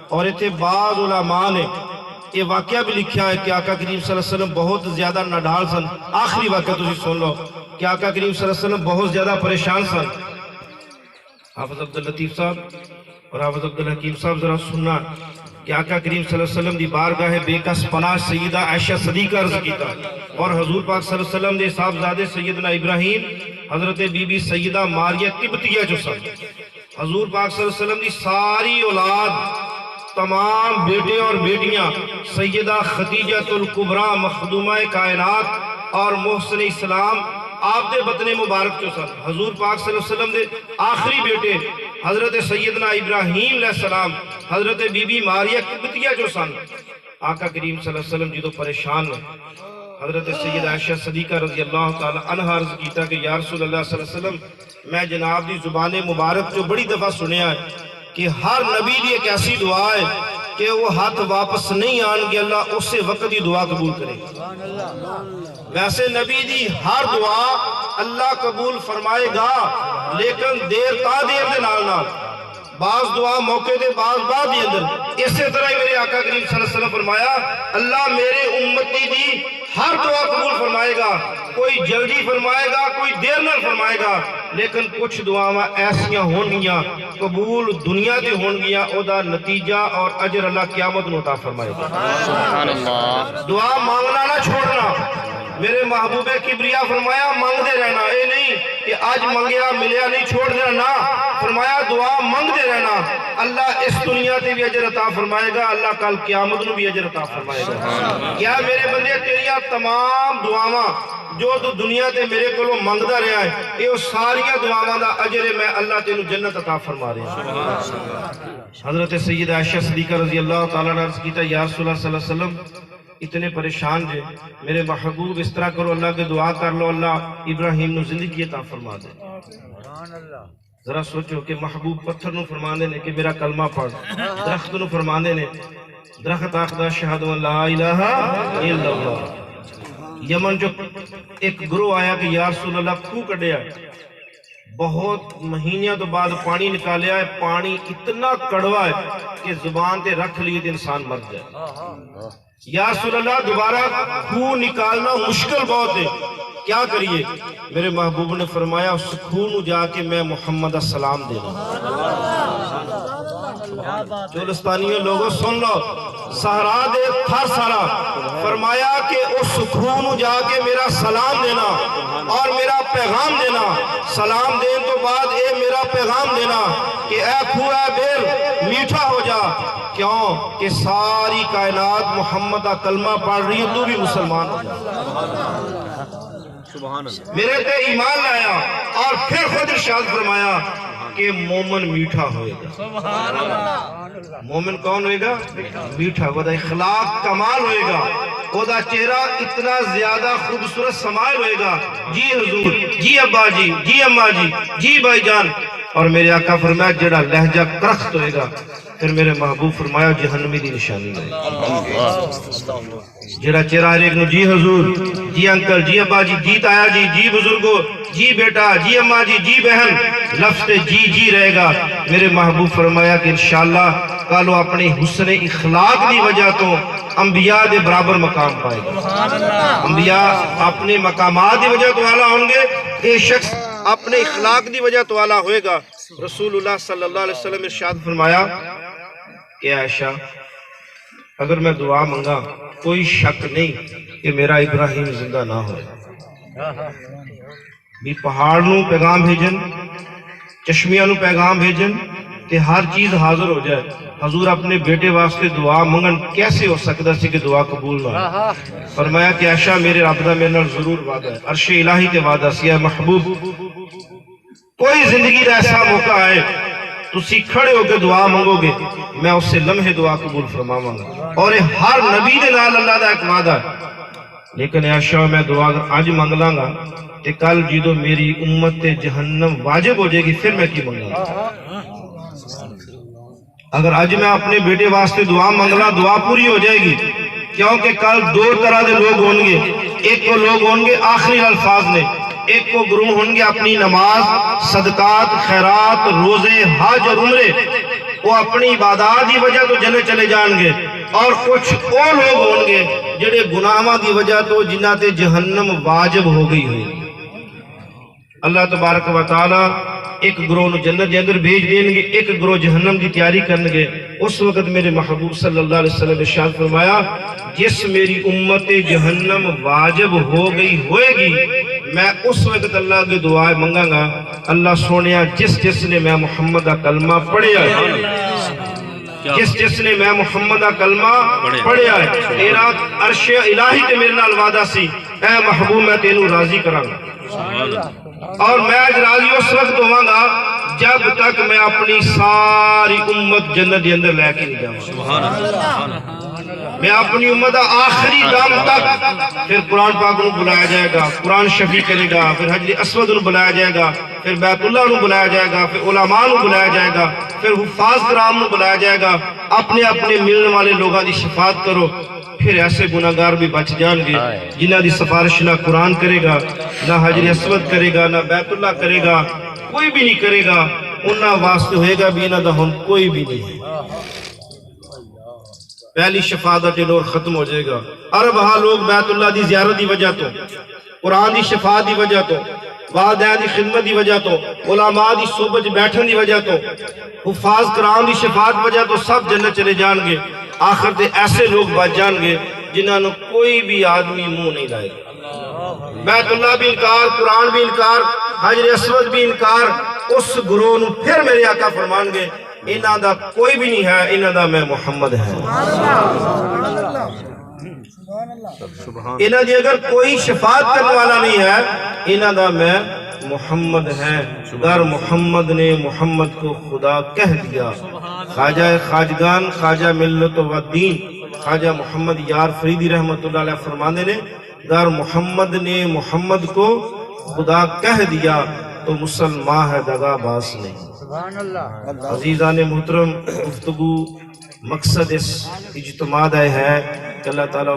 اور اتنے بعض علماء نے یہ واقعہ بھی لکھا ہے کہ آقا کریم صلی اللہ علیہ وسلم بہت زیادہ نڈال سن. آخری واقعہ تجھے سن لو کہ آقا کریم صلی اللہ علیہ وسلم بہت زیادہ پریشان سن. حافظ عبداللطیف صاحب اور حافظ عبدالحکیم صاحب ذرا سننا کہ آقا کریم صلی اللہ علیہ وسلم دی بارگاہ بے کس پناہ سیدہ عائشہ صدیقہ عرض کیتا اور حضور پاک صلی اللہ علیہ وسلم دے صاحبزادے سیدنا ابراہیم حضرت بی بی سیدہ ماریہ قبطیہ جو سن. حضور پاک صلی اللہ علیہ وسلم دی ساری اولاد تمام بیٹے اور بیٹیاں سیدہ خدیجہ الکبریٰ مخدومہ کائنات اور محسن اسلام آپ دے بطن مبارک جو سن. حضور پاک صلی اللہ علیہ وسلم دے آخری بیٹے حضرت سیدنا ابراہیم علیہ السلام حضرت بی بی ماریہ قبطیہ جو سن. آقا کریم صلی اللہ علیہ وسلم جدو پریشان نے حضرت سیدہ عائشہ صدیقہ رضی اللہ تعالی عنہ عرض کیتا کہ یا رسول اللہ صلی اللہ علیہ وسلم میں جناب دی زبان مبارک جو بڑی دفعہ سنیا ہے کہ ہر نبی دی ایک ایسی دعا ہے کہ وہ ہاتھ واپس نہیں آن گے اللہ اسے وقت ہی دعا قبول کرے. ویسے نبی دی ہر دعا اللہ قبول فرمائے گا لیکن دیر تا دیر دے نال نال بعض دعا موقع دے بعض بعد دی اندر. اسی طرح ہی میرے آقا کریم صلی اللہ علیہ وسلم فرمایا اللہ میرے امتی دی ہر دعا قبول فرمائے گا. کوئی جلدی فرمائے گا کوئی دیر نہ فرمائے گا لیکن کچھ دعاواں ایسیاں ہون گیاں قبول دنیا دے ہون گیاں او دا نتیجہ اور اجر اللہ قیامت نو عطا فرمائے گا. دعا مانگنا نہ چھوڑنا. میرے محبوب کبریا فرمایا مانگتے رہنا. اے نہیں کہ آج منگیا ملیا نہیں چھوڑ دینا نہ. فرمایا دعا مانگتے رہنا. اللہ اس دنیا تے بھی اجر عطا فرمائے گا اللہ کل قیامت نو بھی اجر عطا فرمائے گا. کیا میرے بندے تیریاں تمام دعاواں جو تو دنیا تے میرے کولوں منگدا رہا ہے یہ ساریاں دعاواں دا اجر میں اللہ تینوں جنت عطا فرما رہا ہے. حضرت سیدہ عائشہ صدیقہ رضی اللہ تعالیٰ نے عرض کیتا یا رسول اللہ صلی اللہ علیہ وسلم اتنے پریشان جے میرے محبوب اس طرح کرو اللہ کے دعا کر لو اللہ ابراہیم نو زندگی عطا فرما دے. ذرا سوچو کہ محبوب پتھر نو فرماندے نے کہ میرا کلمہ پڑھ. درخت نو فرماندے نے درخت آخدا شہد لا الہ الا اللہ. یمن جو ایک گروہ آیا کہ یا رسول اللہ کھو کڈیا بہت مہینیاں تو بعد پانی نکالیا ہے پانی اتنا کڑوا ہے کہ زبان تے رکھ لیے تو انسان مر جائے. یا رسول اللہ دوبارہ کھو نکالنا مشکل بہت ہے کیا کریے. میرے محبوب نے فرمایا اس کھو نو جا کے میں محمد السلام دینا. چولستانیوں لوگوں سن لو سہرا دے تھر سارا فرمایا کہ اس کھو نو جا کے میرا سلام دینا اور میرا پیغام دینا. سلام دین تو بعد اے میرا پیغام دینا کہ اے کھو اے بیر میٹھا ہو جا. کیوں کہ ساری کائنات محمد کا کلمہ پڑھ رہی ہے تو بھی مسلمان ہو جا. میرے تے ایمان لایا اور پھر خود ارشاد فرمایا کہ مومن میٹھا ہوئے گا. مومن کون ہوئے گا؟ میٹھا. وہ دا اخلاق کمال ہوئے گا. وہ دا چہرہ اتنا زیادہ خوبصورت سمائل ہوئے گا. جی حضور جی ابا جی جی اماں جی جی بھائی جان. اور میرے آقا فرمایا جڑا لہجہ کرخت ہوئے گا پھر میرے محبوب فرمایا جہنمی دی نشانی ہے. جڑا چہرہ ہر ایک نو جی حضور جی انکل جی ابا جی جی تایا جی جی بزرگو جی بیٹا جی اماں جی جی بہن لفظ جی جی رہے گا. میرے محبوب فرمایا کہ انشاءاللہ کالو اپنی حسن اخلاق دی وجہ تو انبیاء دے برابر مقام پائے گا. انبیاء اپنے مقامات دی وجہ تو اعلیٰ ہوں گے یہ شخص اپنے اخلاق دی وجہ تو اعلیٰ ہوئے گا. رسول اللہ صلی اللہ علیہ وسلم ارشاد فرمایا کہ عائشہ اگر میں دعا منگا کوئی شک نہیں کہ میرا ابراہیم زندہ نہ ہوئے. بھی پہاڑ نو پیغام بھیجن چشمیاں نو پیغام بھیجن کہ ہر چیز حاضر ہو جائے. حضور اپنے بیٹے واسطے دعا منگن کیسے ہو سکتا سی کہ دعا قبول نہ. فرمایا کہ عائشہ میرے رب دا میرے نال ضرور وعدہ ہے. عرش الہی تے وعدہ سی ہے محبوب کوئی زندگی دا ایسا موقع آئے تسی کھڑے ہو کے دعا منگو گے میں اس سے لمحے دعا قبول فرماواں گا. اور ہر نبی دے نال اللہ دا ایک وعدہ ہے. لیکن عائشہ میں دعا اج منگ لاں گا تے کل جدو میری امت تے جہنم واجب ہو جائے گی پھر میں کی منگا. اگر اج میں اپنے بیٹے واسطے دعا منگلا دعا پوری ہو جائے گی کیونکہ کل دو طرح دے لوگ ہوں گے. ایک کو لوگ ہوں گے آخری الفاظ نے ایک کو گروہ ہوں گے اپنی نماز صدقات خیرات روزے حج اور عمرے وہ اپنی عبادات دی وجہ تو جنت چلے جان گے، اور کچھ وہ لوگ ہون گے جڑے گناہاں دی وجہ تو جنہاں تے جہنم واجب ہو گئی ہوئی۔ اللہ تبارک و تعالی ایک گروہ نو جنت دے اندر بھیج دیں گے، ایک گروہ جہنم دی تیاری کرن گے۔ اس وقت میرے محبوب صلی اللہ علیہ وسلم نے ارشاد فرمایا، جس میری امت جہنم واجب ہو گئی ہوئے گی، میں اس وقت اللہ کی دعائیں منگا گا، اللہ سونیا جس نے میں محمد کا کلمہ پڑھیا ہے، جس نے میں محمد کا کلمہ پڑھیا ہے، تیرا عرش الہی تے میرے نال وعدہ سی، اے محبوب میں تینوں راضی کراں گا، اور میں آج راضی اس وقت ہوں گا جب تک میں اپنی ساری امت جنت کے اندر لے کے نہیں جاؤں، میں اپنی امت آخری دم تک۔ پھر قرآن پاک نو بلایا جائے گا، قرآن شفیع کرے گا، پھر حجر اسود نو بلایا جائے گا، پھر بیت اللہ نو بلایا جائے گا، پھر علماء نو بلایا جائے گا، پھر حفاظ کرام نو بلایا جائے گا، اپنے اپنے ملنے والے لوگاں دی شفاعت کرو۔ پھر ایسے گناہگار بھی بچ جان گے جنہ دی سفارش نہ قرآن کرے گا، نہ حجر اسود کرے گا، نہ بیت اللہ کرے گا، کوئی بھی نہیں کرے گا، انہاں واسطے ہوئے گا بھی انہاں دا ہن کوئی بھی نہیں ہے۔ پہلی شفاعت ٹنور ختم ہو جائے گا۔ عرب ہاں لوگ بیت اللہ دی زیارت دی وجہ تو، قرآن دی شفاعت دی وجہ تو، والدین دی خدمت دی وجہ تو، علماء دی صحبت بیٹھن دی وجہ تو، حفاظ کرام دی شفاعت وجہ تو سب جنت چلے جان گے۔ آخر تے ایسے لوگ بچ جان گے جنہاں نو کوئی بھی آدمی منہ نہیں لائے گا، بیت اللہ بھی انکار، قرآن بھی انکار، حجر اسود بھی انکار۔ اس گروہ نو پھر میرے آقا فرمان گے، انہاں دا کوئی بھی نہیں ہے، انہاں دا میں محمد ہے۔ انہاں دی اگر کوئی شفاعت کرنے والا نہیں ہے، انہاں دا میں محمد ہے۔ گر محمد نے محمد کو خدا کہہ دیا، خواجہ خواجگان، خواجہ ملت و دین، خواجہ محمد یار فریدی رحمت اللہ علیہ فرمانے نے، گر محمد نے محمد کو خدا کہہ دیا تو مسلمان ہے دغا باز نہیں۔ عزیزان محترم، گفتگو مقصد اس اجتماع ہے کہ اللہ تعالیٰ